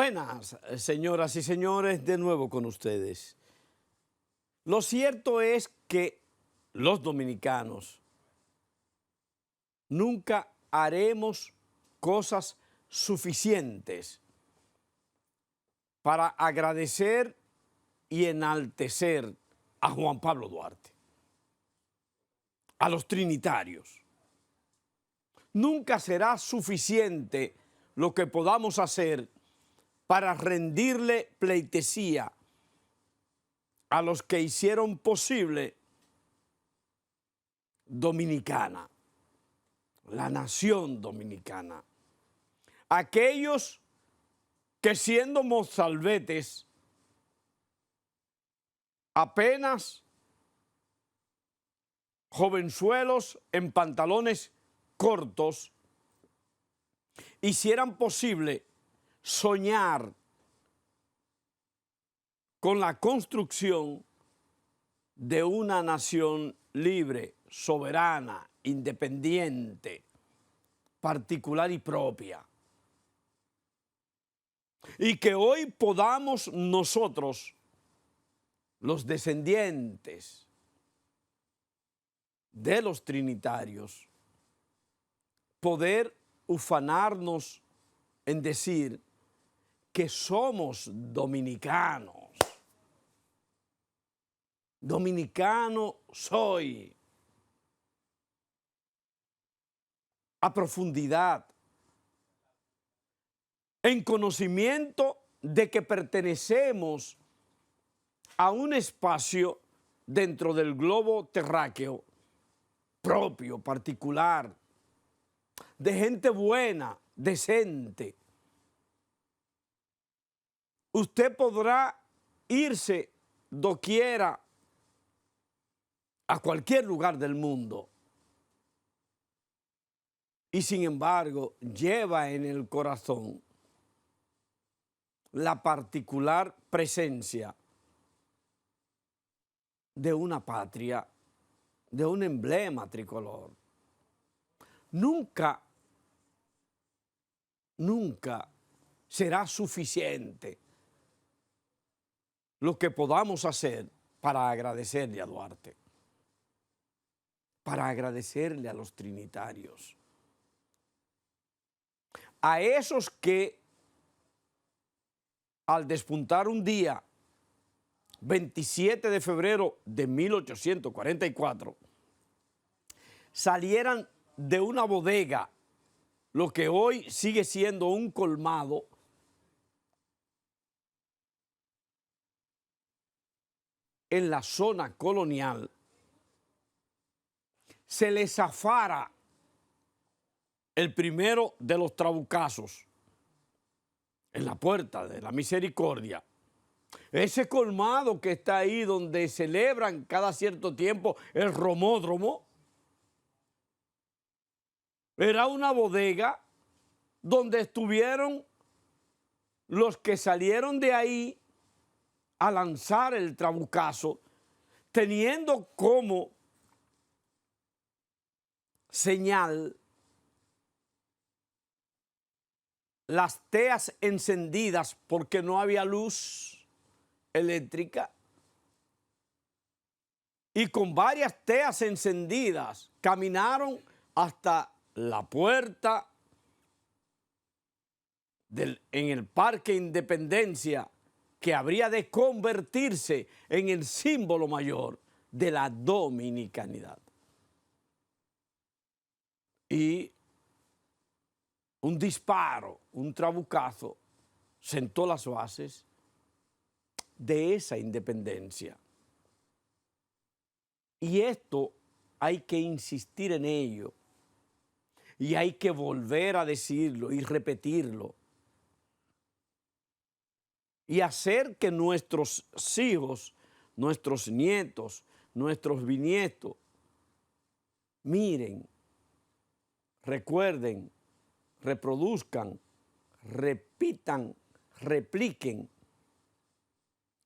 Buenas, señoras y señores, de nuevo con ustedes. Lo cierto es que los dominicanos nunca haremos cosas suficientes para agradecer y enaltecer a Juan Pablo Duarte, a los trinitarios. Nunca será suficiente lo que podamos hacer para rendirle pleitesía a los que hicieron posible Dominicana, la nación dominicana. Aquellos que siendo mozalbetes apenas jovenzuelos en pantalones cortos hicieran posible soñar con la construcción de una nación libre, soberana, independiente, particular y propia. Y que hoy podamos nosotros, los descendientes de los trinitarios, poder ufanarnos en decir que somos dominicanos. Dominicano soy. A profundidad, en conocimiento de que pertenecemos a un espacio dentro del globo terráqueo propio, particular, de gente buena, decente. Usted podrá irse doquiera a cualquier lugar del mundo y sin embargo lleva en el corazón la particular presencia de una patria, de un emblema tricolor. Nunca será suficiente lo que podamos hacer para agradecerle a Duarte, para agradecerle a los trinitarios, a esos que al despuntar un día, 27 de febrero de 1844, salieran de una bodega, lo que hoy sigue siendo un colmado, en la zona colonial, se les zafara el primero de los trabucazos en la Puerta de la Misericordia. Ese colmado que está ahí donde celebran cada cierto tiempo el romódromo, era una bodega donde estuvieron los que salieron de ahí a lanzar el trabucazo, teniendo como señal las teas encendidas porque no había luz eléctrica, y con varias teas encendidas caminaron hasta la puerta en el Parque Independencia, que habría de convertirse en el símbolo mayor de la dominicanidad. Y un disparo, un trabucazo, sentó las bases de esa independencia. Y esto hay que insistir en ello, y hay que volver a decirlo y repetirlo, y hacer que nuestros hijos, nuestros nietos, nuestros bisnietos, miren, recuerden, reproduzcan, repitan, repliquen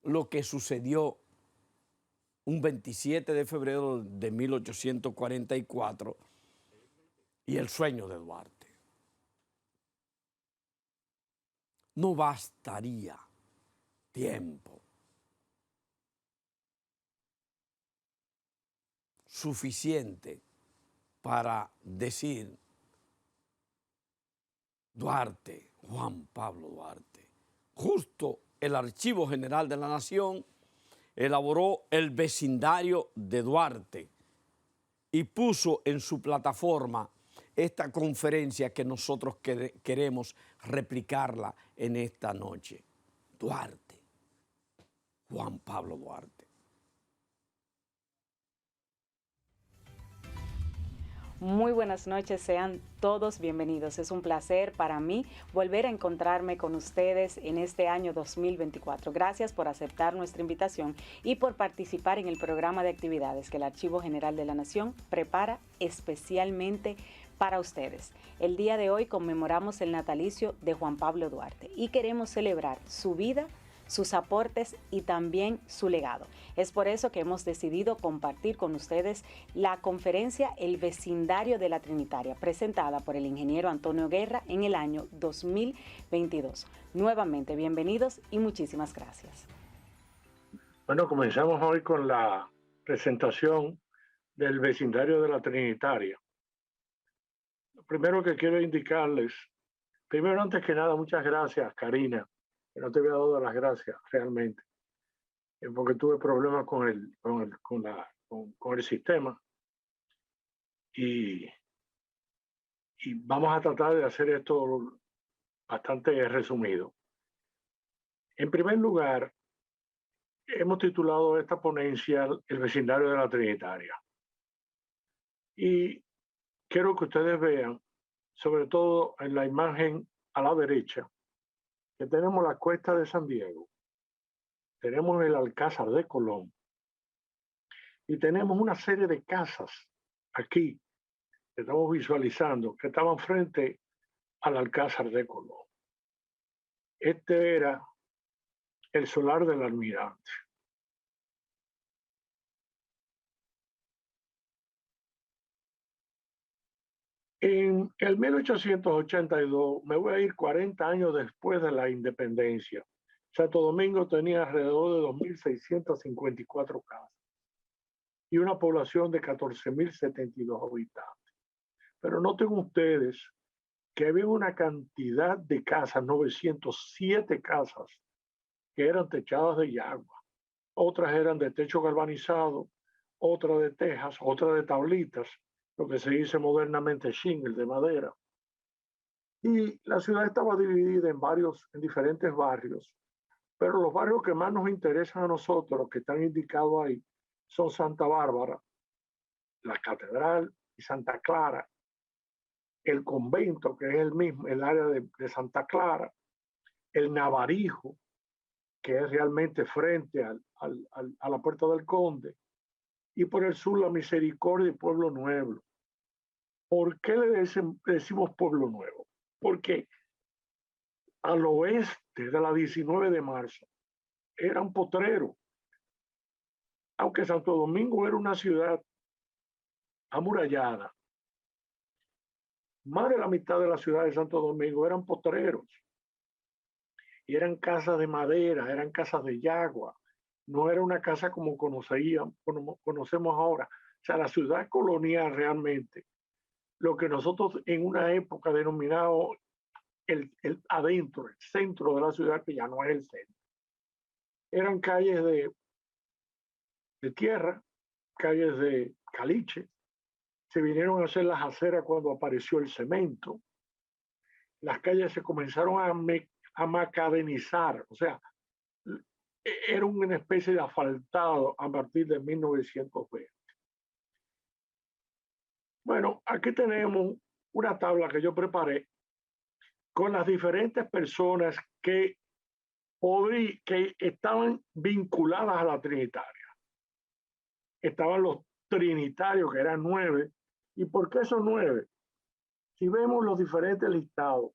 lo que sucedió un 27 de febrero de 1844 y el sueño de Duarte. no bastaría tiempo suficiente para decir Duarte, Juan Pablo Duarte. Justo el Archivo General de la Nación elaboró el vecindario de Duarte y puso en su plataforma esta conferencia que nosotros queremos replicarla en esta noche. Duarte, Juan Pablo Duarte. Muy buenas noches, sean todos bienvenidos. Es un placer para mí volver a encontrarme con ustedes en este año 2024. Gracias por aceptar nuestra invitación y por participar en el programa de actividades que el Archivo General de la Nación prepara especialmente para ustedes. El día de hoy conmemoramos el natalicio de Juan Pablo Duarte y queremos celebrar su vida, sus aportes y también su legado. Es por eso que hemos decidido compartir con ustedes la conferencia El Vecindario de la Trinitaria, presentada por el ingeniero Antonio Guerra en el año 2022. Nuevamente, bienvenidos y muchísimas gracias. Bueno, comenzamos hoy con la presentación del Vecindario de la Trinitaria. Lo primero que quiero indicarles, primero, antes que nada, muchas gracias, Karina, que no te había dado las gracias realmente, porque tuve problemas con el sistema y vamos a tratar de hacer esto bastante resumido. En primer lugar, hemos titulado esta ponencia El Vecindario de la Trinitaria. Y quiero que ustedes vean, sobre todo en la imagen a la derecha, que tenemos la Cuesta de San Diego, tenemos el Alcázar de Colón y tenemos una serie de casas aquí que estamos visualizando que estaban frente al Alcázar de Colón. Este era el solar del almirante. En el 1882, me voy a ir 40 años después de la independencia, Santo Domingo tenía alrededor de 2.654 casas y una población de 14.072 habitantes. Pero noten ustedes que había una cantidad de casas, 907 casas, que eran techadas de yagua. Otras eran de techo galvanizado, otras de tejas, otras de tablitas, lo que se dice modernamente shingle, de madera. Y la ciudad estaba dividida en diferentes barrios, pero los barrios que más nos interesan a nosotros, los que están indicados ahí, son Santa Bárbara, la Catedral y Santa Clara, el convento, que es el mismo, el área de Santa Clara, el Navarijo, que es realmente frente a la Puerta del Conde, y por el sur la Misericordia y Pueblo Nuevo. ¿Por qué le decimos Pueblo Nuevo? Porque al oeste de la 19 de marzo era un potrero. Aunque Santo Domingo era una ciudad amurallada, más de la mitad de la ciudad de Santo Domingo eran potreros. Y eran casas de madera, eran casas de yagua. No era una casa como conocemos ahora. O sea, la ciudad colonial realmente, lo que nosotros en una época denominamos el adentro, el centro de la ciudad, que ya no es el centro. Eran calles de tierra, calles de caliche. Se vinieron a hacer las aceras cuando apareció el cemento. Las calles se comenzaron a macadamizar, o sea, era una especie de asfaltado a partir de 1920. Bueno, aquí tenemos una tabla que yo preparé con las diferentes personas que estaban vinculadas a la Trinitaria. Estaban los trinitarios, que eran 9. ¿Y por qué son 9? Si vemos los diferentes listados,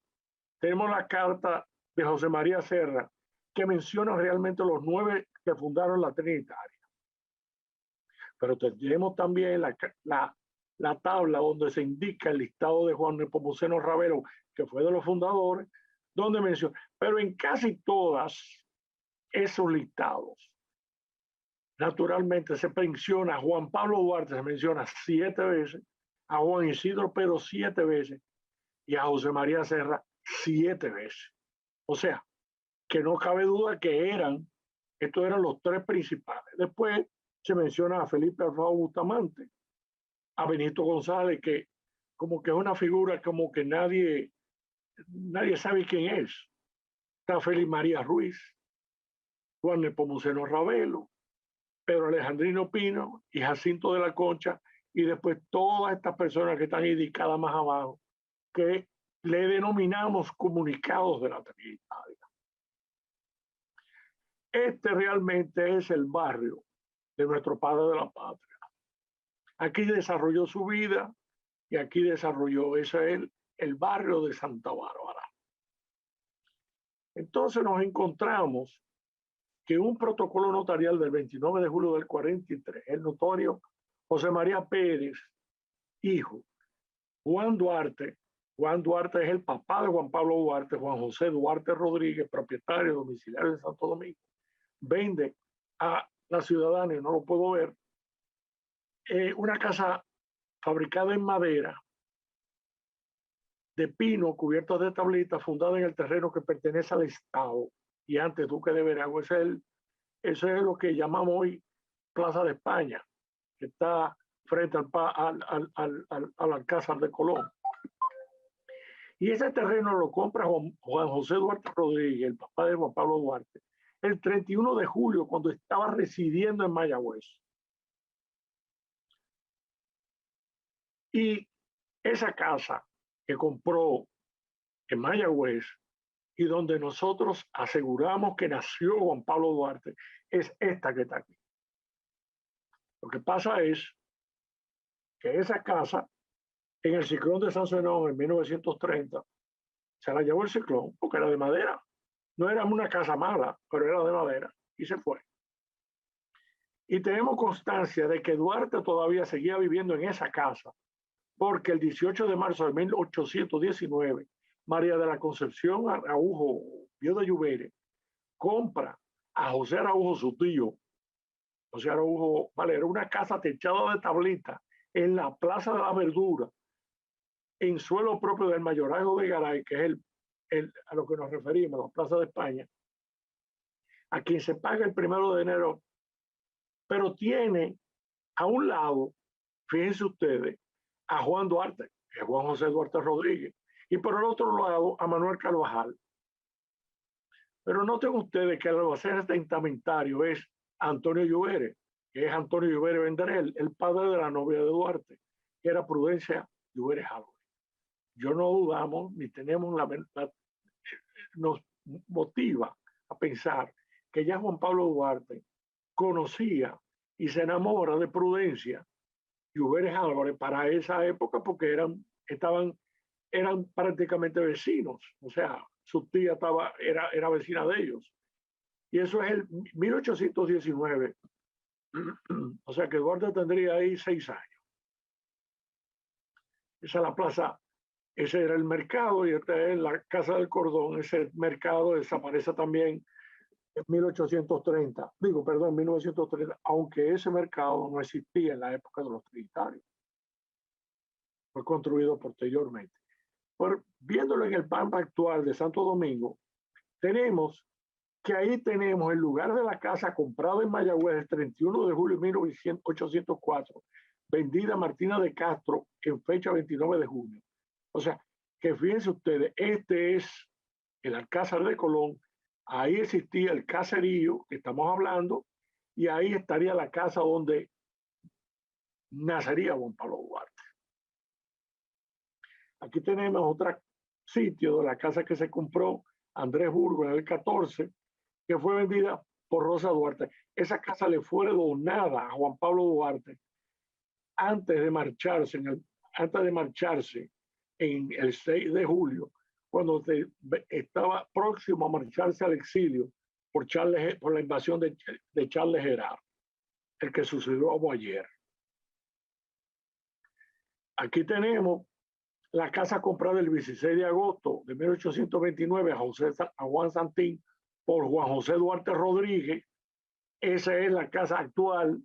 tenemos la carta de José María Serra, que menciona realmente los 9 que fundaron la Trinitaria. Pero tenemos también la tabla donde se indica el listado de Juan Nepomuceno Ravelo, que fue de los fundadores, donde menciona, pero en casi todas esos listados, naturalmente se menciona a Juan Pablo Duarte, se menciona 7 veces, a Juan Isidro Pero 7 veces y a José María Serra 7 veces. O sea, que no cabe duda que estos eran los 3 principales. Después se menciona a Felipe Alfaro Bustamante, a Benito González, que como que es una figura como que nadie sabe quién es. Está Félix María Ruiz, Juan Nepomuceno Ravelo, Pedro Alejandrino Pino y Jacinto de la Concha, y después todas estas personas que están indicadas más abajo, que le denominamos comunicados de la Trinitaria. Este realmente es el barrio de nuestro padre de la patria. Aquí desarrolló su vida y aquí desarrolló, ese es el barrio de Santa Bárbara. Entonces nos encontramos que un protocolo notarial del 29 de julio del 43, el notario José María Pérez, hijo, Juan Duarte es el papá de Juan Pablo Duarte, Juan José Duarte Rodríguez, propietario domiciliario de Santo Domingo, vende a la ciudadana, y no lo puedo ver, una casa fabricada en madera, de pino, cubierta de tablitas, fundada en el terreno que pertenece al Estado y antes Duque de Veragua. Eso es lo que llamamos hoy Plaza de España, que está frente al Alcázar de Colón. Y ese terreno lo compra Juan José Duarte Rodríguez, el papá de Juan Pablo Duarte, el 31 de julio, cuando estaba residiendo en Mayagüez. Y esa casa que compró en Mayagüez y donde nosotros aseguramos que nació Juan Pablo Duarte, es esta que está aquí. Lo que pasa es que esa casa, en el ciclón de San Zenón en 1930, se la llevó el ciclón porque era de madera. No era una casa mala, pero era de madera y se fue. Y tenemos constancia de que Duarte todavía seguía viviendo en esa casa, porque el 18 de marzo de 1819, María de la Concepción Araujo, viuda de Lluvere, compra a José Araujo, su tío. José Araujo, vale, era una casa techada de tablitas en la Plaza de la Verdura, en suelo propio del Mayorazgo de Garay, que es a lo que nos referimos, la Plaza de España, a quien se paga el 1 de enero, pero tiene a un lado, fíjense ustedes, a Juan Duarte, que es Juan José Duarte Rodríguez, y por el otro lado a Manuel Carvajal. Pero noten ustedes que el albacea testamentario es Antonio Lluvere, que es Antonio Lluvere Vendrell, el padre de la novia de Duarte, que era Prudencia Lluvere Álvarez. Yo no dudamos ni tenemos nos motiva a pensar que ya Juan Pablo Duarte conocía y se enamora de Prudencia Lluvere Álvarez para esa época, porque eran prácticamente vecinos. O sea, su tía era vecina de ellos. Y eso es el 1819. O sea que Duarte tendría ahí 6 años. Esa es la plaza, ese era el mercado, y esta es la Casa del Cordón. Ese mercado desaparece también en 1830, perdón, 1930, aunque ese mercado no existía en la época de los trinitarios. Fue construido posteriormente. Viéndolo en el mapa actual de Santo Domingo, tenemos que ahí tenemos el lugar de la casa comprada en Mayagüez el 31 de julio de 1804, vendida a Martina de Castro en fecha 29 de junio. O sea, que fíjense ustedes, este es el Alcázar de Colón, ahí existía el caserío que estamos hablando, y ahí estaría la casa donde nacería Juan Pablo Duarte. Aquí tenemos otro sitio de la casa que se compró Andrés Burgo en el 14, que fue vendida por Rosa Duarte. Esa casa le fue donada a Juan Pablo Duarte antes de marcharse en el 6 de julio, cuando estaba próximo a marcharse al exilio por la invasión de Charles Gerard, el que sucedió ayer. Aquí tenemos la casa comprada el 16 de agosto de 1829 a Juan Santín por Juan José Duarte Rodríguez. Esa es la casa actual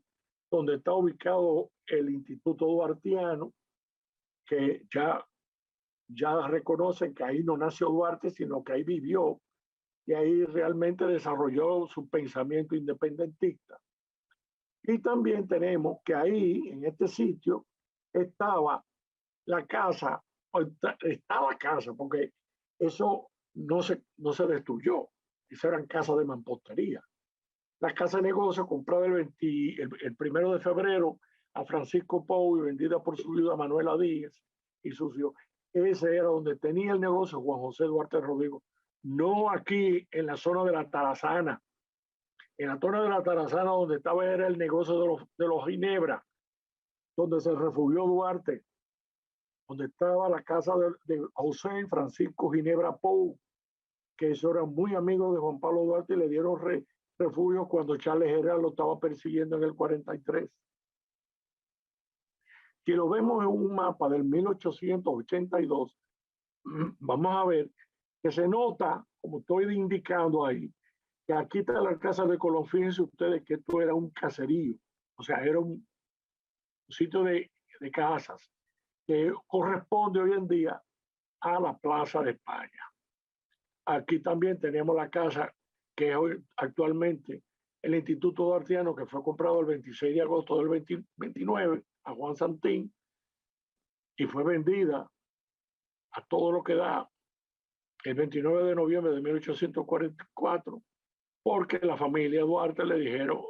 donde está ubicado el Instituto Duartiano, que ya reconocen que ahí no nació Duarte, sino que ahí vivió y ahí realmente desarrolló su pensamiento independentista. Y también tenemos que ahí, en este sitio, estaba la casa, está la casa, porque eso no se destruyó, eso eran casas de mampostería. La casa de negocio comprada el 1 de febrero a Francisco Pou y vendida por su viuda Manuela Díaz y sus hijos. Ese era donde tenía el negocio Juan José Duarte Rodrigo. No aquí en la zona de la Tarazana. En la zona de la Tarazana donde estaba era el negocio de los Ginebra, donde se refugió Duarte, donde estaba la casa de José y Francisco Ginebra Pou, que eso eran muy amigos de Juan Pablo Duarte y le dieron refugio cuando Charles Herrera lo estaba persiguiendo en el 43. Si lo vemos en un mapa del 1882, vamos a ver que se nota, como estoy indicando ahí, que aquí está la casa de Colón. Fíjense ustedes que esto era un caserío, o sea, era un sitio de casas que corresponde hoy en día a la Plaza de España. Aquí también tenemos la casa que hoy actualmente el Instituto Duartiano, que fue comprado el 26 de agosto del 29 a Juan Santín y fue vendida a todo lo que da el 29 de noviembre de 1844, porque la familia Duarte le dijeron,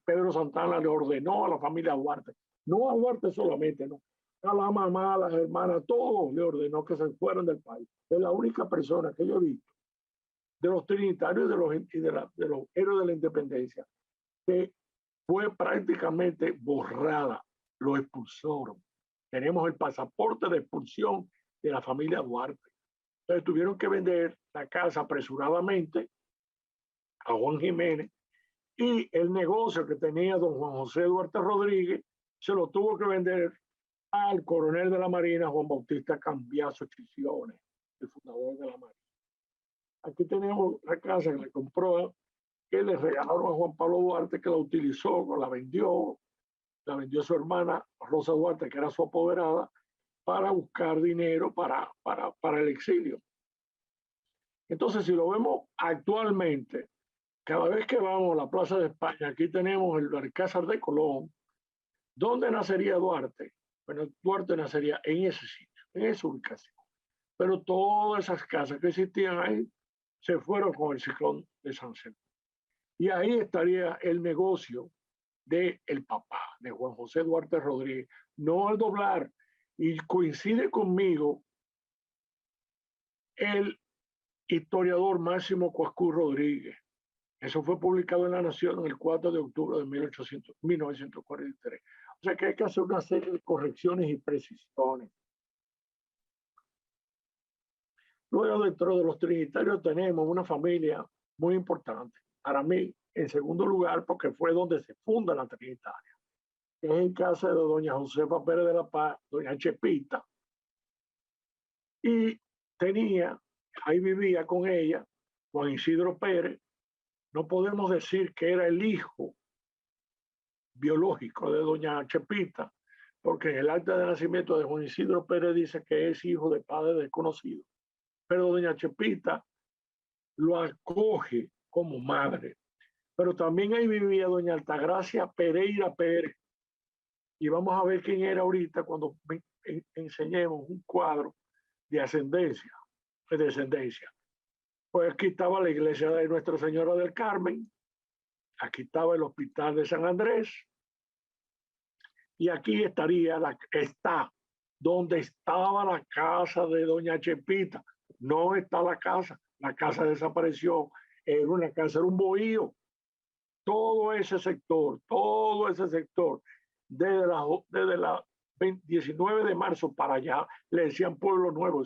Pedro Santana le ordenó a la familia Duarte, no a Duarte solamente, no, a la mamá, a las hermanas, todos le ordenó que se fueran del país. Es la única persona que yo he visto de los trinitarios de los héroes de la independencia que fue prácticamente borrada, lo expulsaron. Tenemos el pasaporte de expulsión de la familia Duarte. Entonces tuvieron que vender la casa apresuradamente a Juan Jiménez y el negocio que tenía don Juan José Duarte Rodríguez se lo tuvo que vender al coronel de la Marina, Juan Bautista Cambiaso Chisiones, el fundador de la Marina. Aquí tenemos la casa que le compró, que le regalaron a Juan Pablo Duarte, que la utilizó, la vendió su hermana Rosa Duarte, que era su apoderada, para buscar dinero para el exilio. Entonces, si lo vemos actualmente, cada vez que vamos a la Plaza de España, aquí tenemos el Alcázar de Colón. ¿Dónde nacería Duarte? Bueno, Duarte nacería en ese sitio, en esa ubicación. Pero todas esas casas que existían ahí se fueron con el ciclón de San Sebastián. Y ahí estaría el negocio del papá, de Juan José Duarte Rodríguez. No al doblar, y coincide conmigo el historiador Máximo Coascú Rodríguez. Eso fue publicado en La Nación el 4 de octubre de 1943. O sea que hay que hacer una serie de correcciones y precisiones. Luego, dentro de los trinitarios tenemos una familia muy importante. Para mí, en segundo lugar, porque fue donde se funda la Trinitaria, que es en casa de doña Josefa Pérez de la Paz, doña Chepita. Y ahí vivía con ella, Juan Isidro Pérez. No podemos decir que era el hijo biológico de doña Chepita, porque en el acta de nacimiento de Juan Isidro Pérez dice que es hijo de padre desconocido. Pero doña Chepita lo acoge como madre. Pero también ahí vivía doña Altagracia Pereira Pérez. Y vamos a ver quién era ahorita cuando enseñemos un cuadro de ascendencia, de descendencia. Pues aquí estaba la iglesia de Nuestra Señora del Carmen, aquí estaba el hospital de San Andrés, y aquí está donde estaba la casa de doña Chepita. No está la casa desapareció, era un bohío. Todo ese sector, desde la 19 de marzo para allá, le decían Pueblo Nuevo.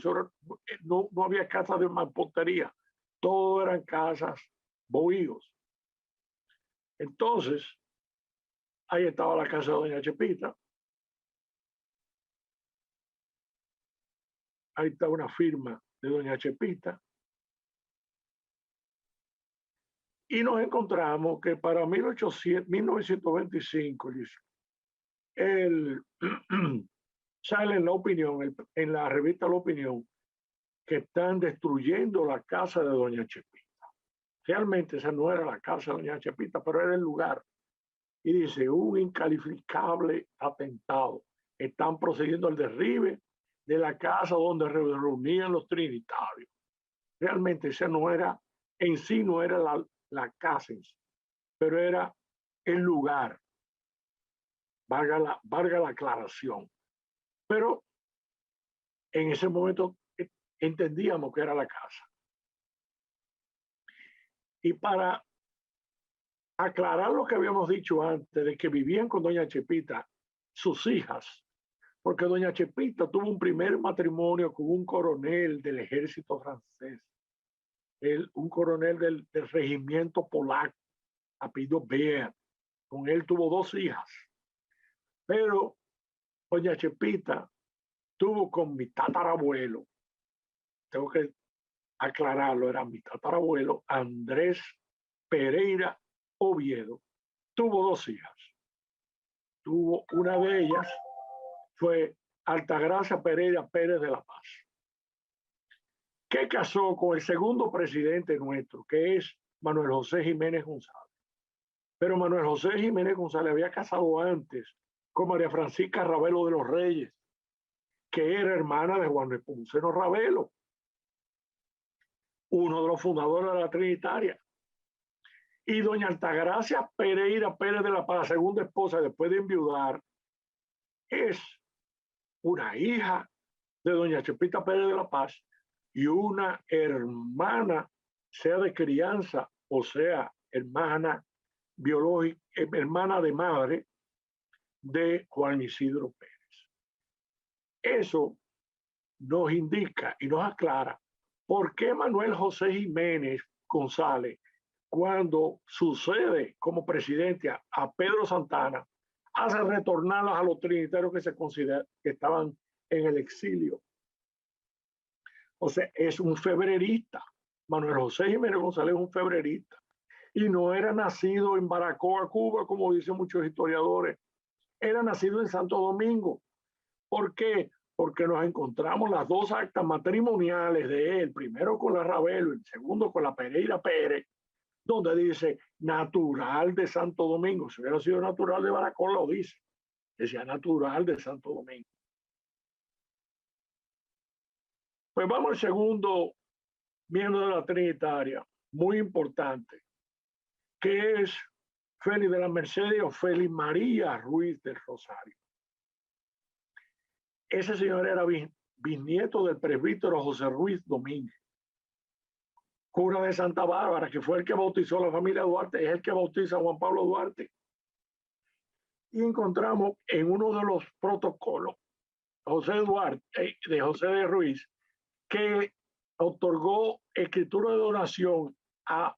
No había casas de mampostería, todo eran casas, bohíos. Entonces, ahí estaba la casa de doña Chepita. ahí está una firma de doña Chepita. Y nos encontramos que para 1925, él sale en La Opinión, en la revista La Opinión, que están destruyendo la casa de doña Chepita. Realmente esa no era la casa de doña Chepita, pero era el lugar. Y dice, un incalificable atentado. Están procediendo al derribe de la casa donde reunían los trinitarios. Realmente esa no era, en sí no era la casa en sí, pero era el lugar. Valga la aclaración. Pero en ese momento entendíamos que era la casa. Y para aclarar lo que habíamos dicho antes, de que vivían con doña Chepita sus hijas, porque doña Chepita tuvo un primer matrimonio con un coronel del ejército francés, un coronel del regimiento polaco, apellido Beer. Con él tuvo 2 hijas. Pero doña Chepita tuvo con mi tatarabuelo, tengo que aclararlo, era mi tatarabuelo, Andrés Pereira Oviedo. Tuvo 2 hijas. Tuvo una de ellas, fue Altagracia Pereira Pérez de la Paz, que casó con el segundo presidente nuestro, que es Manuel José Jiménez González. Pero Manuel José Jiménez González había casado antes con María Francisca Ravelo de los Reyes, que era hermana de Juan Nepomuceno Ravelo, uno de los fundadores de la Trinitaria. Y doña Altagracia Pereira Pérez de la Paz, segunda esposa, después de enviudar, es una hija de doña Chepita Pérez de la Paz y una hermana, sea de crianza o sea hermana biológica, hermana de madre de Juan Isidro Pérez. Eso nos indica y nos aclara por qué Manuel José Jiménez González, cuando sucede como presidente a Pedro Santana, hace retornarlas a los trinitarios que se consideran que estaban en el exilio. O sea, es un febrerista. Manuel José Jiménez González es un febrerista. Y no era nacido en Baracoa, Cuba, como dicen muchos historiadores. Era nacido en Santo Domingo. ¿Por qué? Porque nos encontramos las 2 actas matrimoniales de él, primero con la Ravelo y el segundo con la Pereira Pérez, donde dice natural de Santo Domingo. Si hubiera sido natural de Baracoa, lo dice. Decía natural de Santo Domingo. Pues vamos al segundo miembro de la Trinitaria, muy importante, que es Félix de la Mercedes o Félix María Ruiz del Rosario. Ese señor era bisnieto del presbítero José Ruiz Domínguez, cura de Santa Bárbara, que fue el que bautizó a la familia Duarte, es el que bautiza a Juan Pablo Duarte. Y encontramos en uno de los protocolos de José de Ruiz, que otorgó escritura de donación a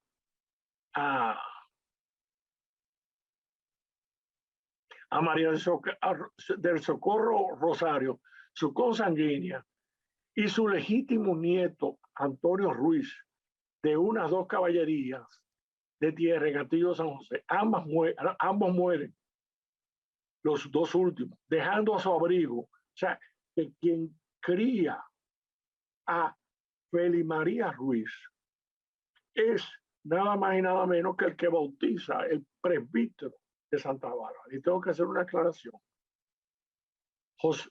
María del Socorro Rosario, su consanguínea, y su legítimo nieto, Antonio Ruiz, de unas 2 caballerías de tierra en Castillo San José. Ambos mueren, los 2 últimos, dejando a su abrigo. O sea, que quien cría a Félix María Ruiz es nada más y nada menos que el que bautiza el presbítero de Santa Bárbara. Y tengo que hacer una aclaración.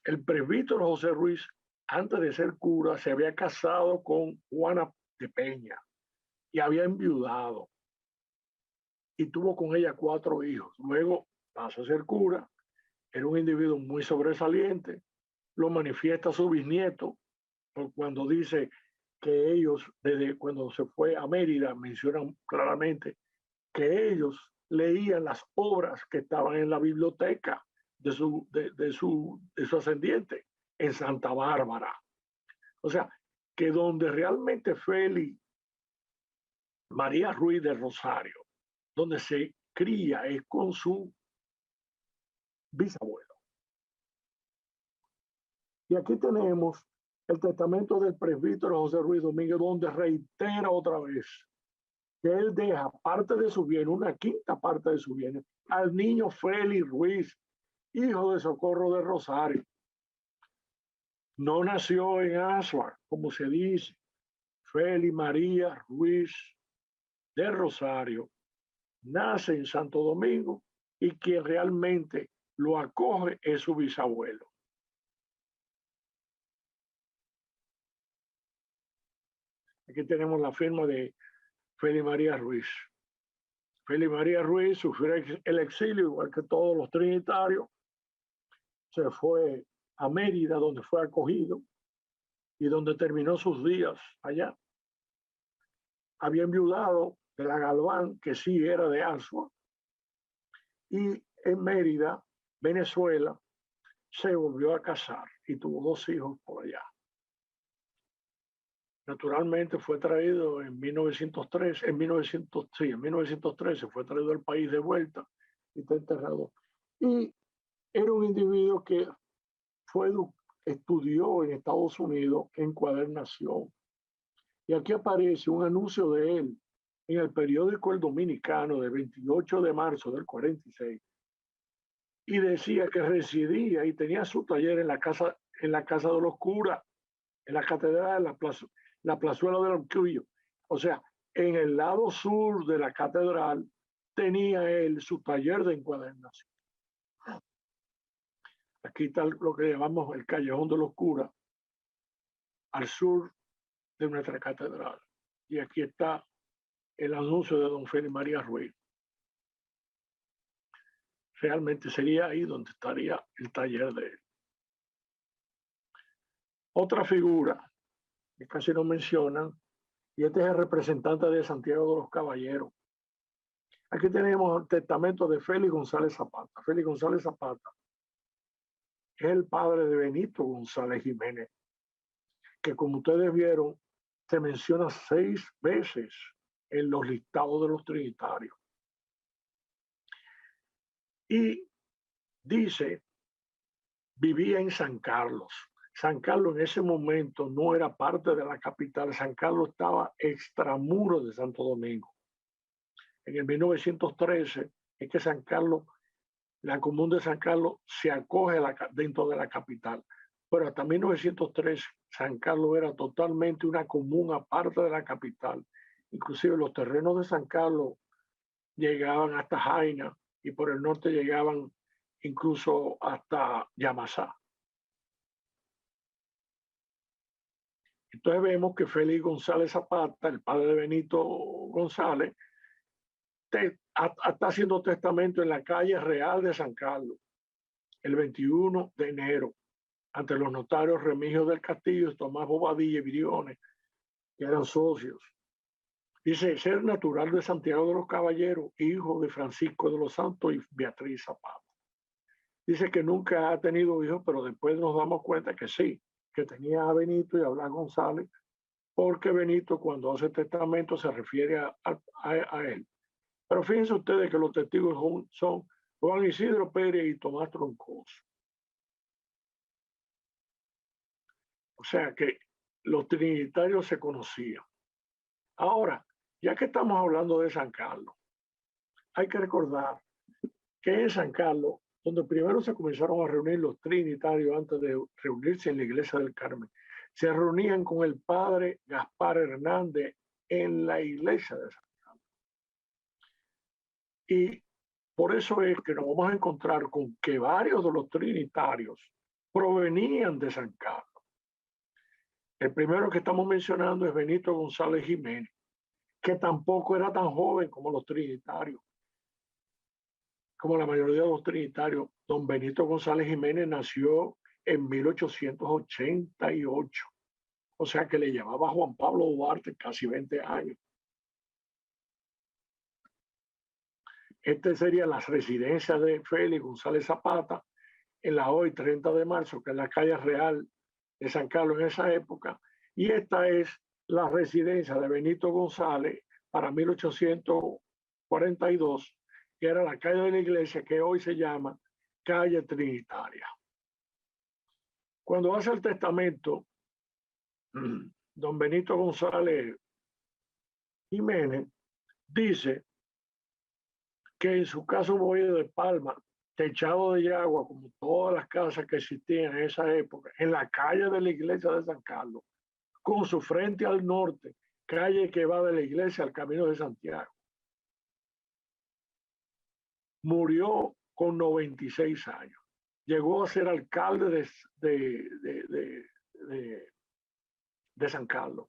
El presbítero José Ruiz, antes de ser cura, se había casado con Juana de Peña y había enviudado y tuvo con ella 4 hijos. Luego pasó a ser cura, era un individuo muy sobresaliente, lo manifiesta su bisnieto cuando dice que ellos, desde cuando se fue a Mérida, mencionan claramente que ellos leían las obras que estaban en la biblioteca de su ascendiente en Santa Bárbara. O sea, que donde realmente Félix María Ruiz de Rosario, donde se cría, es con su bisabuelo. Y aquí tenemos el testamento del presbítero José Ruiz Domínguez, donde reitera otra vez que él deja parte de su bien, una quinta parte de su bien, al niño Félix Ruiz, hijo de Socorro de Rosario. No nació en Asua, como se dice. Félix María Ruiz de Rosario nace en Santo Domingo y quien realmente lo acoge es su bisabuelo. Aquí tenemos la firma de Félix María Ruiz. Félix María Ruiz sufrió el exilio, igual que todos los trinitarios. Se fue a Mérida, donde fue acogido y donde terminó sus días allá. Había enviudado de la Galván, que sí era de Asua, y en Mérida, Venezuela, se volvió a casar y tuvo 2 hijos por allá. Naturalmente fue traído en 1913, en 1913 fue traído al país de vuelta y está enterrado. Y era un individuo que estudió en Estados Unidos encuadernación. Y aquí aparece un anuncio de él en el periódico El Dominicano del 28 de marzo del 46. Y decía que residía y tenía su taller en la casa de los curas, en la catedral, la plazuela de los Cuyos. O sea, en el lado sur de la catedral tenía él su taller de encuadernación. Aquí está lo que llamamos el Callejón de los Curas, al sur de nuestra catedral. Y aquí está el anuncio de don Félix María Ruiz. Realmente sería ahí donde estaría el taller de él. Otra figura que casi no mencionan, y este es el representante de Santiago de los Caballeros. Aquí tenemos el testamento de Félix González Zapata. Félix González Zapata es el padre de Benito González Jiménez, que como ustedes vieron, se menciona 6 veces en los listados de los trinitarios. Y dice, vivía en San Carlos. San Carlos en ese momento no era parte de la capital. San Carlos estaba extramuros de Santo Domingo. En el 1913 es que San Carlos, la común de San Carlos, se acoge dentro de la capital. Pero hasta 1903 San Carlos era totalmente una común aparte de la capital. Inclusive los terrenos de San Carlos llegaban hasta Jaina y por el norte llegaban incluso hasta Yamasá. Entonces vemos que Félix González Zapata, el padre de Benito González, está haciendo testamento en la calle Real de San Carlos el 21 de enero ante los notarios Remigio del Castillo, Tomás Bobadilla y Briones, que eran socios. Dice, ser natural de Santiago de los Caballeros, hijo de Francisco de los Santos y Beatriz Zapata. Dice que nunca ha tenido hijos, pero después nos damos cuenta que sí, que tenía a Benito y a Blas González, porque Benito cuando hace testamento se refiere a él. Pero fíjense ustedes que los testigos son Juan Isidro Pérez y Tomás Troncoso. O sea que los trinitarios se conocían. Ahora, ya que estamos hablando de San Carlos, hay que recordar que en San Carlos, donde primero se comenzaron a reunir los trinitarios antes de reunirse en la iglesia del Carmen, se reunían con el padre Gaspar Hernández en la iglesia de San Carlos. Y por eso es que nos vamos a encontrar con que varios de los trinitarios provenían de San Carlos. El primero que estamos mencionando es Benito González Jiménez, que tampoco era tan joven como los trinitarios. Como la mayoría de los trinitarios, don Benito González Jiménez nació en 1888. O sea que le llevaba a Juan Pablo Duarte casi 20 años. Esta sería la residencia de Félix González Zapata en la hoy 30 de marzo, que es la calle Real de San Carlos en esa época. Y esta es la residencia de Benito González para 1842, que era la calle de la iglesia que hoy se llama Calle Trinitaria. Cuando hace el testamento, don Benito González Jiménez dice que en su casa un muelle de palma, techado de agua, como todas las casas que existían en esa época, en la calle de la iglesia de San Carlos, con su frente al norte, calle que va de la iglesia al Camino de Santiago. Murió con 96 años. Llegó a ser alcalde de San Carlos.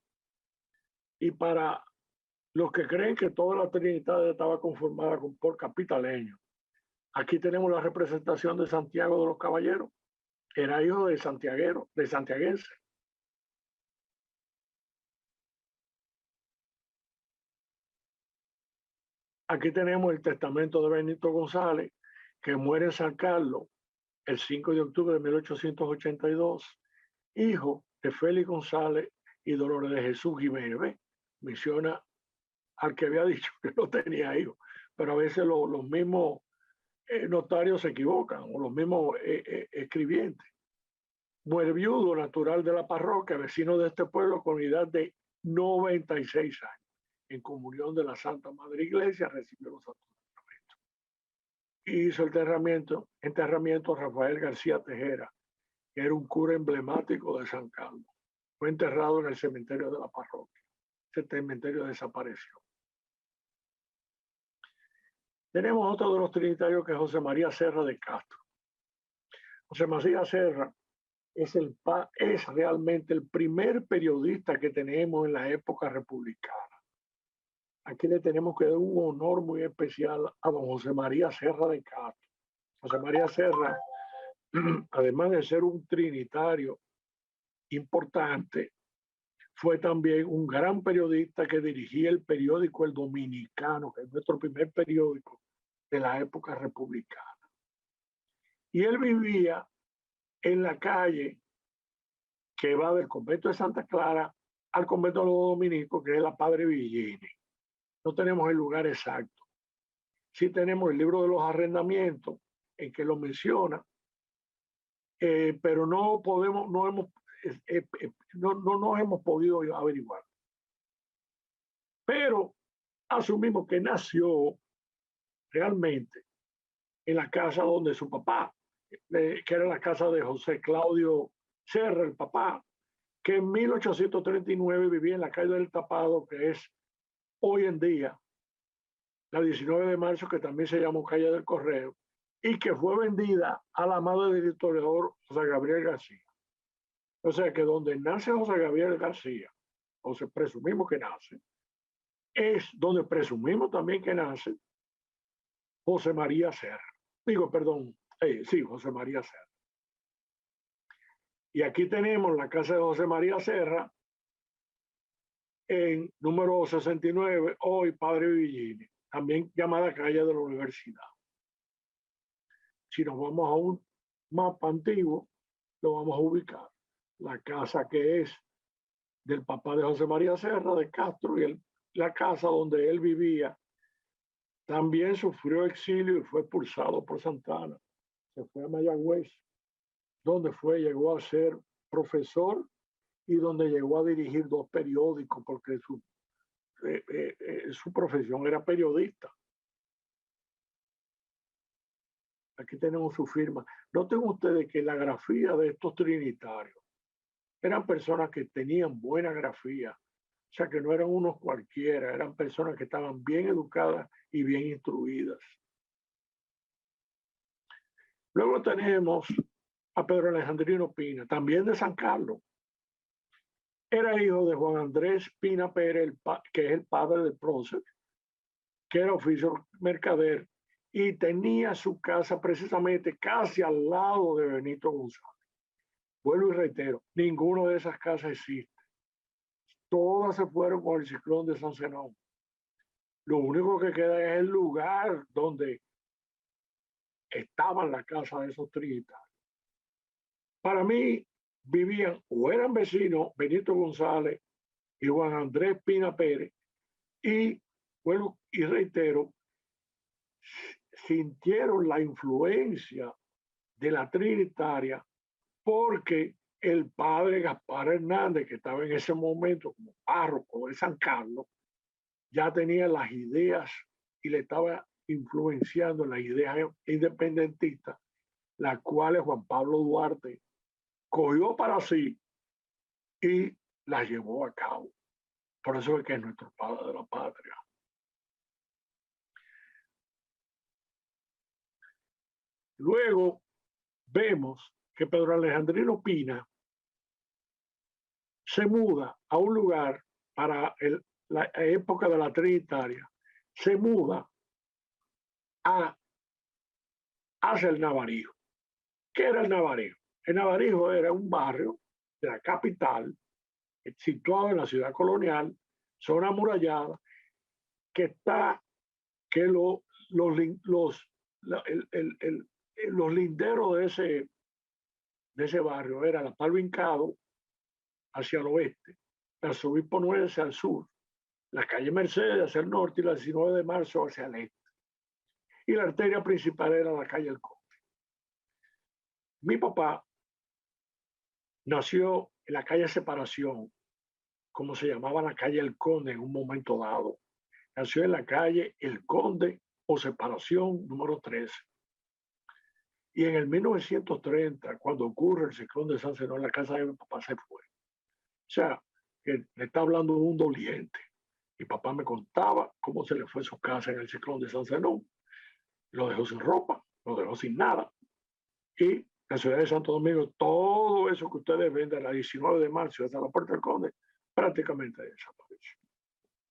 Y para los que creen que toda la Trinidad estaba conformada por capitaleños, aquí tenemos la representación de Santiago de los Caballeros. Era hijo de santiaguero, de santiaguense. Aquí tenemos el testamento de Benito González, que muere en San Carlos el 5 de octubre de 1882, hijo de Félix González y Dolores de Jesús Jiménez. ¿Ve? Menciona al que había dicho que no tenía hijos, pero a veces los mismos notarios se equivocan, o los mismos escribientes. Muere viudo, natural de la parroquia, vecino de este pueblo, con edad de 96 años. En comunión de la Santa Madre Iglesia recibió los santos sacramentos. Y hizo el enterramiento a Rafael García Tejera, que era un cura emblemático de San Carlos. Fue enterrado en el cementerio de la parroquia. Ese cementerio desapareció. Tenemos otro de los trinitarios, que es José María Serra de Castro. José María Serra es realmente el primer periodista que tenemos en la época republicana. Aquí le tenemos que dar un honor muy especial a don José María Serra de Castro. José María Serra, además de ser un trinitario importante, fue también un gran periodista que dirigía el periódico El Dominicano, que es nuestro primer periódico de la época republicana. Y él vivía en la calle que va del convento de Santa Clara al convento de los dominicos, que es la Padre Villini. No tenemos el lugar exacto. Sí tenemos el libro de los arrendamientos, en que lo menciona, pero no nos hemos podido averiguar. Pero asumimos que nació realmente en la casa donde su papá, que era la casa de José Claudio Serra, el papá, que en 1839 vivía en la calle del Tapado, que es hoy en día la 19 de marzo, que también se llamó calle del Correo, y que fue vendida a la madre del historiador José Gabriel García. O sea que donde nace José Gabriel García, o se presumimos que nace, es donde presumimos también que nace José María Serra. Sí, José María Serra. Y aquí tenemos la casa de José María Serra, en número 69, hoy Padre Villini, también llamada calle de la Universidad. Si nos vamos a un mapa antiguo, lo vamos a ubicar. La casa que es del papá de José María Serra de Castro, y la casa donde él vivía, también sufrió exilio y fue expulsado por Santana. Se fue a Mayagüez, donde llegó a ser profesor y donde llegó a dirigir 2 periódicos, porque su profesión era periodista. Aquí tenemos su firma. Noten ustedes que la grafía de estos trinitarios eran personas que tenían buena grafía, o sea que no eran unos cualquiera, eran personas que estaban bien educadas y bien instruidas. Luego tenemos a Pedro Alejandrino Pina, también de San Carlos. Era hijo de Juan Andrés Pina Pérez, que es el padre del prócer, que era oficio mercader, y tenía su casa precisamente casi al lado de Benito González. Vuelvo y reitero, ninguna de esas casas existe. Todas se fueron con el ciclón de San Zenón. Lo único que queda es el lugar donde estaban las casas de esos trinitarios. Para mí, vivían o eran vecinos Benito González y Juan Andrés Pina Pérez, y vuelvo y reitero, sintieron la influencia de la trinitaria porque el padre Gaspar Hernández, que estaba en ese momento como párroco de San Carlos, ya tenía las ideas y le estaba influenciando las ideas independentistas, las cuales Juan Pablo Duarte cogió para sí y las llevó a cabo. Por eso es que es nuestro padre de la patria. Luego vemos que Pedro Alejandrino Pina se muda a un lugar para la época de la Trinitaria, se muda hacia el Navarijo. ¿Qué era el Navarijo? El Navarijo era un barrio de la capital, situado en la ciudad colonial, zona amurallada, que está, que los linderos de ese barrio era la Palo Hincado hacia el oeste, la Arzobispo Núñez hacia el sur, la calle Mercedes hacia el norte y la 19 de marzo hacia el este. Y la arteria principal era la calle El Conde. Mi papá nació en la calle Separación, como se llamaba la calle El Conde en un momento dado. Nació en la calle El Conde o Separación número 13. Y en el 1930, cuando ocurre el ciclón de San Zenón, la casa de mi papá se fue. O sea, que le está hablando de un doliente. Mi papá me contaba cómo se le fue su casa en el ciclón de San Zenón. Lo dejó sin ropa, lo dejó sin nada. Y la ciudad de Santo Domingo, todo eso que ustedes ven de la 19 de marzo hasta la Puerta del Conde, prácticamente desapareció.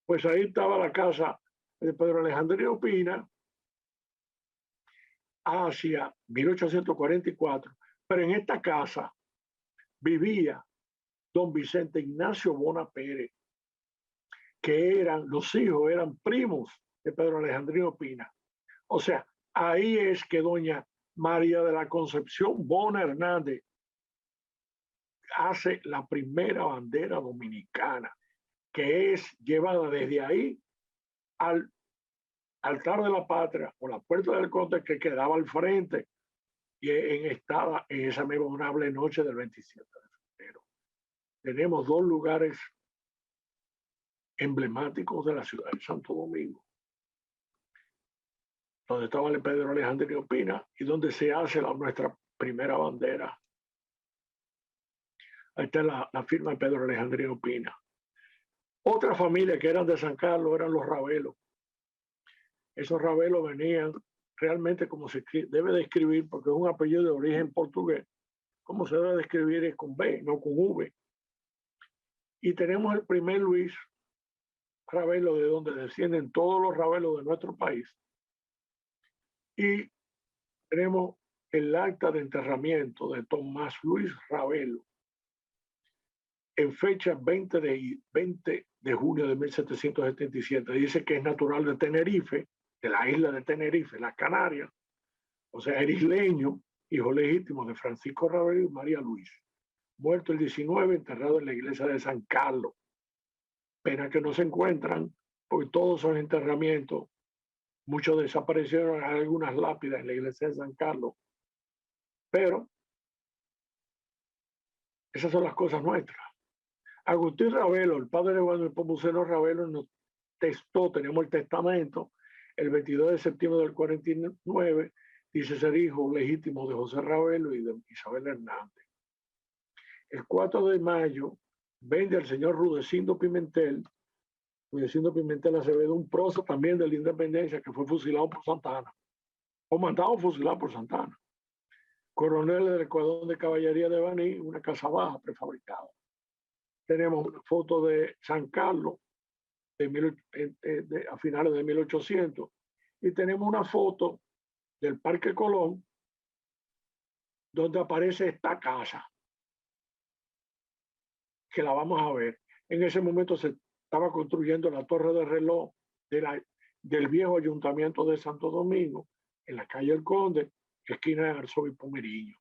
Pues ahí estaba la casa de Pedro Alejandrino Pina hacia 1844, pero en esta casa vivía don Vicente Ignacio Bona Pérez, que los hijos eran primos de Pedro Alejandrino Pina. O sea, ahí es que doña María de la Concepción Bona Hernández hace la primera bandera dominicana, que es llevada desde ahí al altar de la patria o la Puerta del Conde, que quedaba al frente y estaba en esa memorable noche del 27 de febrero. Tenemos dos lugares emblemáticos de la ciudad de Santo Domingo, donde estaba el Pedro Alejandrino Pina y donde se hace nuestra primera bandera. Ahí está la firma de Pedro Alejandrino Pina. Otra familia que eran de San Carlos eran los Ravelos. Esos Ravelos venían realmente como se debe de escribir, porque es un apellido de origen portugués. Como se debe de escribir es con B, no con V. Y tenemos el primer Luis Ravelo, de donde descienden todos los Ravelos de nuestro país. Y tenemos el acta de enterramiento de Tomás Luis Ravelo en fecha 20 de junio de 1777. Dice que es natural de Tenerife, de la isla de Tenerife, las Canarias. O sea, era isleño, hijo legítimo de Francisco Ravelo y María Luis. Muerto el 19, enterrado en la iglesia de San Carlos. Pena que no se encuentran, porque todos son enterramientos. Muchos desaparecieron, hay algunas lápidas en la iglesia de San Carlos. Pero esas son las cosas nuestras. Agustín Ravelo, el padre de Juan Nepomuceno Ravelo, nos testó, tenemos el testamento, el 22 de septiembre del 49, dice ser hijo legítimo de José Ravelo y de Isabel Hernández. El 4 de mayo vende al señor Rudecindo Pimentel Acevedo, un prócer también de la independencia, que fue fusilado por Santana, o mandado fusilar por Santana. Coronel del Escuadrón de Caballería de Baní, una casa baja prefabricada. Tenemos una foto de San Carlos a finales de 1800 y tenemos una foto del Parque Colón donde aparece esta casa, que la vamos a ver. En ese momento se estaba construyendo la torre de reloj del viejo ayuntamiento de Santo Domingo, en la calle El Conde, esquina de Arzobispo Miriño.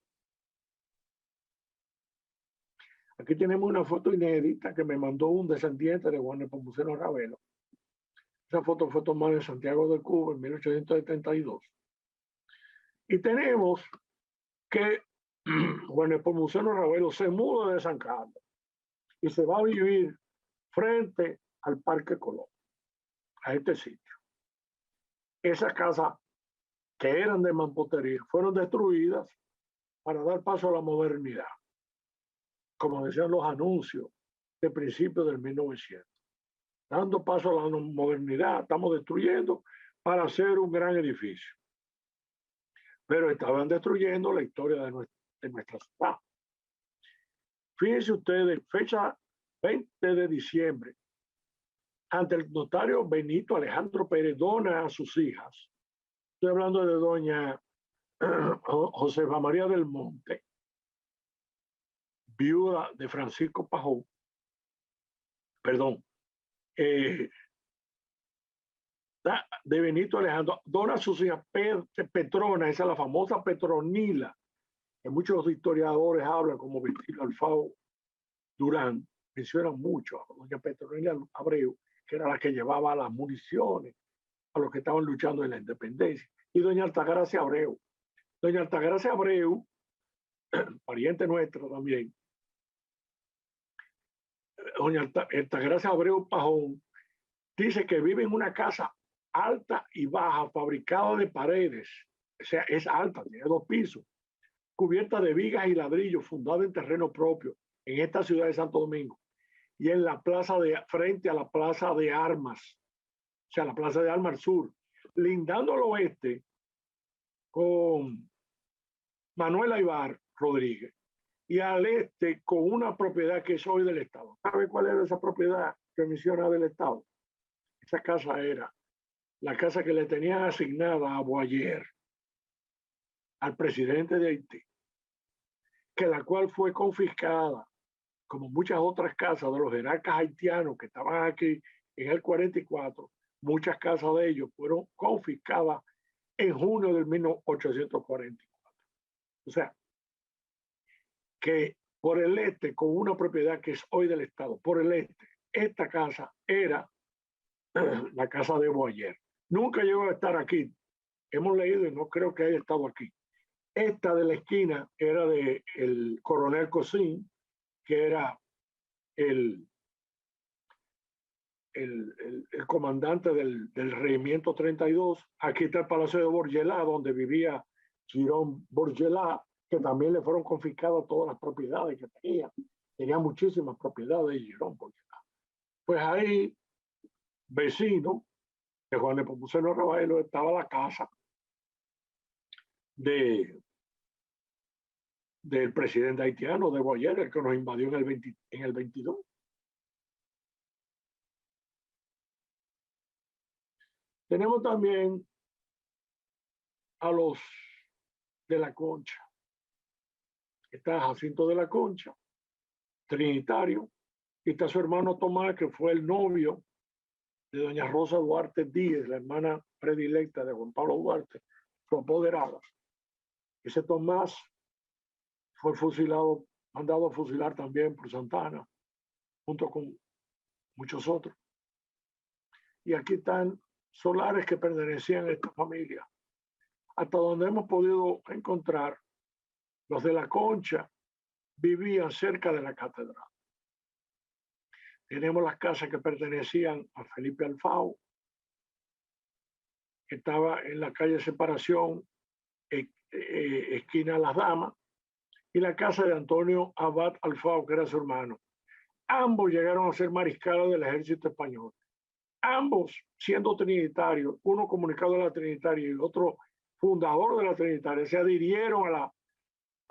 Aquí tenemos una foto inédita que me mandó un descendiente de Juan Nepomuceno Ravelo. Esa foto fue tomada en Santiago de Cuba en 1872. Y tenemos que Juan Nepomuceno Ravelo se muda de San Carlos y se va a vivir frente al Parque Colón, a este sitio. Esas casas que eran de mampostería fueron destruidas para dar paso a la modernidad, como decían los anuncios de principios del 1900. Dando paso a la modernidad, estamos destruyendo para hacer un gran edificio. Pero estaban destruyendo la historia de nuestra ciudad. Fíjense ustedes, fecha 20 de diciembre, ante el notario Benito Alejandro Pérez dona a sus hijas. Estoy hablando de doña Josefa María del Monte, viuda de Francisco Pajón, perdón, de Benito Alejandro, dona a sus hijas Petrona, esa es la famosa Petronila, que muchos historiadores hablan como Virgilio Alfao Durán, mencionan mucho a doña Petronila Abreu, que era la que llevaba las municiones a los que estaban luchando en la independencia, y doña Altagracia Abreu. Doña Altagracia Abreu, pariente nuestra también, doña Altagracia Abreu Pajón, dice que vive en una casa alta y baja, fabricada de paredes, o sea, es alta, tiene 2 pisos, cubierta de vigas y ladrillos, fundada en terreno propio, en esta ciudad de Santo Domingo, y en la plaza frente a la Plaza de Armas, o sea, la Plaza de Armas Sur, lindando al oeste con Manuel Aybar Rodríguez, y al este con una propiedad que es hoy del Estado. ¿Sabe cuál era esa propiedad que menciona del Estado? Esa casa era la casa que le tenían asignada a Boyer, al presidente de Haití, que la cual fue confiscada, como muchas otras casas de los jerarcas haitianos que estaban aquí en el 44, muchas casas de ellos fueron confiscadas en junio del 1844. O sea, que por el este, con una propiedad que es hoy del Estado, por el este, esta casa era la casa de Boyer. Nunca llegó a estar aquí. Hemos leído y no creo que haya estado aquí. Esta de la esquina era de el coronel Cosín, que era el comandante del regimiento 32. Aquí está el Palacio de Bourgelat, donde vivía Girón Bourgelat, que también le fueron confiscadas todas las propiedades que tenía. Tenía muchísimas propiedades Girón Bourgelat. Pues ahí, vecino de Juan Nepomuceno Ravelo, estaba la casa del presidente haitiano, de Boyer, el que nos invadió en el 22. Tenemos también a los de la Concha. Está Jacinto de la Concha, trinitario, y está su hermano Tomás, que fue el novio de doña Rosa Duarte Díez, la hermana predilecta de Juan Pablo Duarte, su apoderada. Ese Tomás fue fusilado, mandado a fusilar también por Santana, junto con muchos otros. Y aquí están solares que pertenecían a esta familia. Hasta donde hemos podido encontrar, los de la Concha vivían cerca de la catedral. Tenemos las casas que pertenecían a Felipe Alfao, que estaba en la calle Separación, esquina Las Damas, y la casa de Antonio Abad Alfao, que era su hermano. Ambos llegaron a ser mariscales del ejército español. Ambos siendo trinitarios, uno comunicado de la Trinitaria y el otro fundador de la Trinitaria, se adhirieron a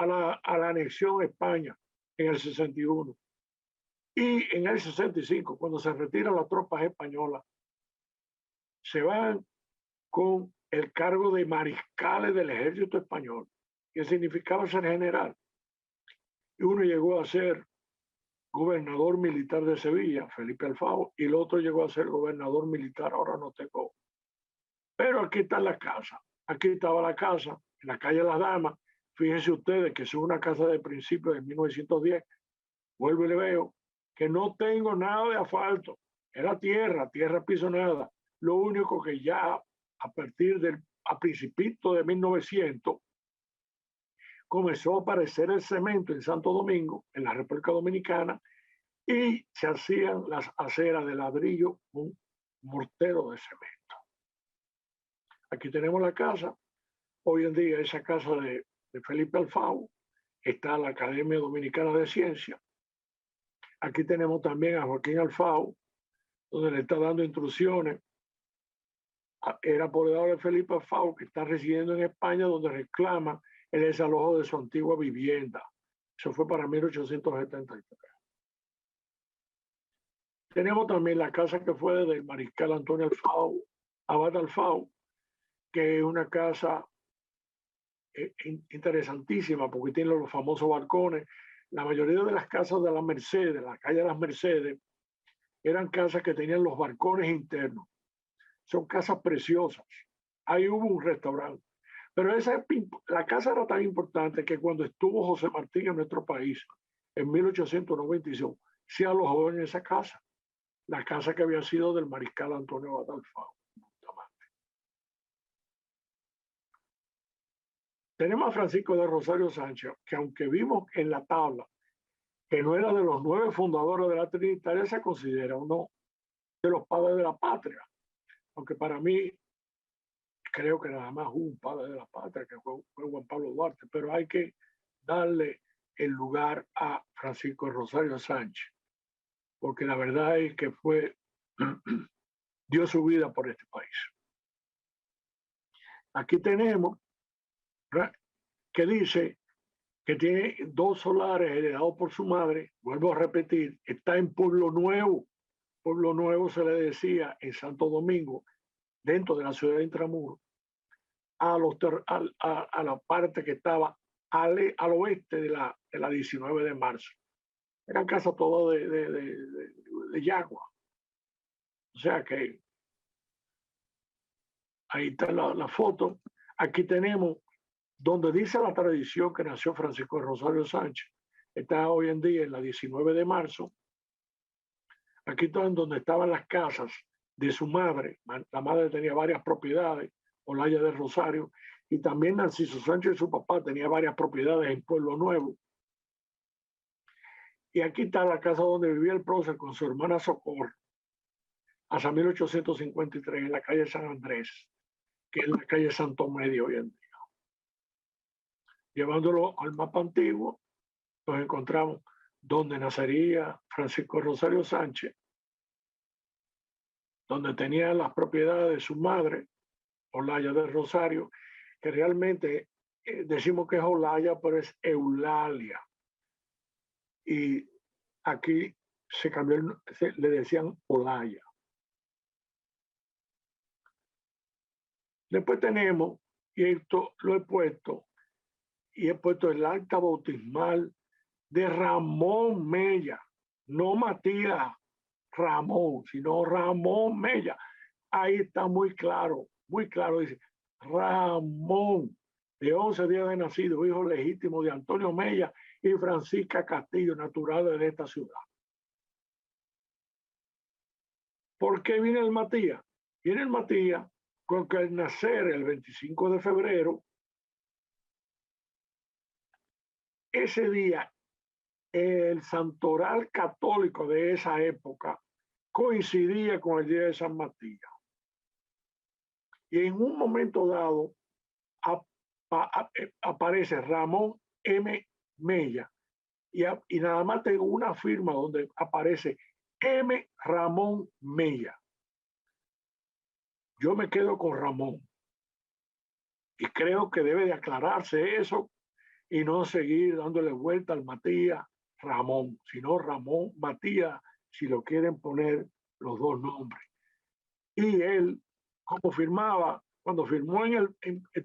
la anexión a España en el 61. Y en el 65, cuando se retiran las tropas españolas, se van con el cargo de mariscales del ejército español, que significaba ser general. Y uno llegó a ser gobernador militar de Sevilla, Felipe Alfao, y el otro llegó a ser gobernador militar, ahora no tengo. Pero aquí está la casa. Aquí estaba la casa, en la calle Las Damas. Fíjense ustedes que es una casa de principios de 1910. Vuelvo y le veo que no tengo nada de asfalto. Era tierra, piso nada. Lo único que ya a principito de 1900 comenzó a aparecer el cemento en Santo Domingo, en la República Dominicana, y se hacían las aceras de ladrillo con mortero de cemento. Aquí tenemos la casa. Hoy en día esa casa de Felipe Alfau está la Academia Dominicana de Ciencias. Aquí tenemos también a Joaquín Alfau, donde le está dando instrucciones. Era apoderado de Felipe Alfau, que está residiendo en España, donde reclama el desalojo de su antigua vivienda. Eso fue para 1873. Tenemos también la casa que fue del mariscal Antonio Alfau, Abad Alfau, que es una casa interesantísima porque tiene los famosos balcones. La mayoría de las casas de las Mercedes, la calle de las Mercedes, eran casas que tenían los balcones internos. Son casas preciosas. Ahí hubo un restaurante. Pero la casa era tan importante que cuando estuvo José Martín en nuestro país, en 1895, se alojó en esa casa. La casa que había sido del mariscal Antonio Abad Alfau. Tenemos a Francisco de Rosario Sánchez, que aunque vimos en la tabla que no era de los 9 fundadores de la Trinitaria, se considera uno de los padres de la patria. Aunque para mí creo que nada más hubo un padre de la patria, que fue Juan Pablo Duarte, pero hay que darle el lugar a Francisco de Rosario Sánchez, porque la verdad es que dio su vida por este país. Aquí tenemos que dice que tiene 2 solares heredados por su madre. Vuelvo a repetir, está en Pueblo Nuevo. Pueblo Nuevo se le decía en Santo Domingo, dentro de la ciudad de Intramuros, a la parte que estaba al oeste de la 19 de marzo. Eran casas todas de yagua. O sea que ahí está la foto. Aquí tenemos donde dice la tradición que nació Francisco de Rosario Sánchez. Está hoy en día en la 19 de marzo. Aquí está donde estaban las casas de su madre. La madre tenía varias propiedades, Olaya de Rosario, y también Narciso Sánchez, su papá, tenía varias propiedades en Pueblo Nuevo. Y aquí está la casa donde vivía el prócer con su hermana Socorro, hasta 1853, en la calle San Andrés, que es la calle Santo Medio hoy en día. Llevándolo al mapa antiguo, nos encontramos donde nacería Francisco Rosario Sánchez, donde tenía las propiedades de su madre, Olaya de Rosario, que realmente decimos que es Olaya, pero es Eulalia. Y aquí se cambió, le decían Olaya. Después tenemos, y esto lo he puesto el acta bautismal de Ramón Mella, no Matías Ramón, sino Ramón Mella. Ahí está muy claro, dice Ramón, de 11 días de nacido, hijo legítimo de Antonio Mella y Francisca Castillo, natural de esta ciudad. ¿Por qué viene el Matías? Viene el Matías porque al nacer el 25 de febrero, ese día, el santoral católico de esa época coincidía con el día de San Matías. Y en un momento dado aparece Ramón M. Mella y nada más tengo una firma donde aparece M. Ramón Mella. Yo me quedo con Ramón y creo que debe de aclararse eso y no seguir dándole vuelta al Matías Ramón, sino Ramón Matías, si lo quieren poner los dos nombres. Y él, como firmaba, cuando firmó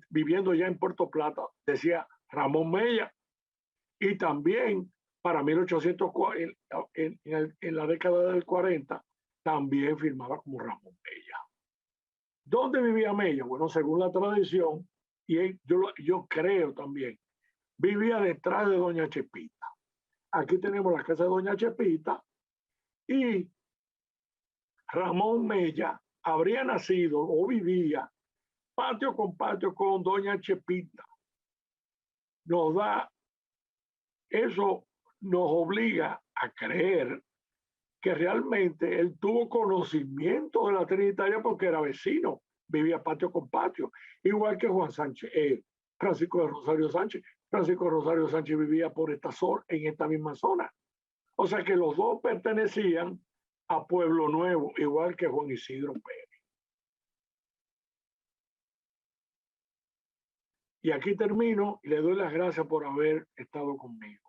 viviendo ya en Puerto Plata, decía Ramón Mella, y también para 1840, en la década del 40, también firmaba como Ramón Mella. ¿Dónde vivía Mella? Bueno, según la tradición, y yo creo también, vivía detrás de Doña Chepita. Aquí tenemos la casa de Doña Chepita y Ramón Mella habría nacido o vivía patio con Doña Chepita. nos da, eso nos obliga a creer que realmente él tuvo conocimiento de la Trinitaria porque era vecino, vivía patio con patio, igual que Juan Sánchez, Francisco de Rosario Sánchez. Francisco de Rosario Sánchez vivía por esta zona, en esta misma zona. O sea que los dos pertenecían a Pueblo Nuevo, igual que Juan Isidro Pérez. Y aquí termino y le doy las gracias por haber estado conmigo.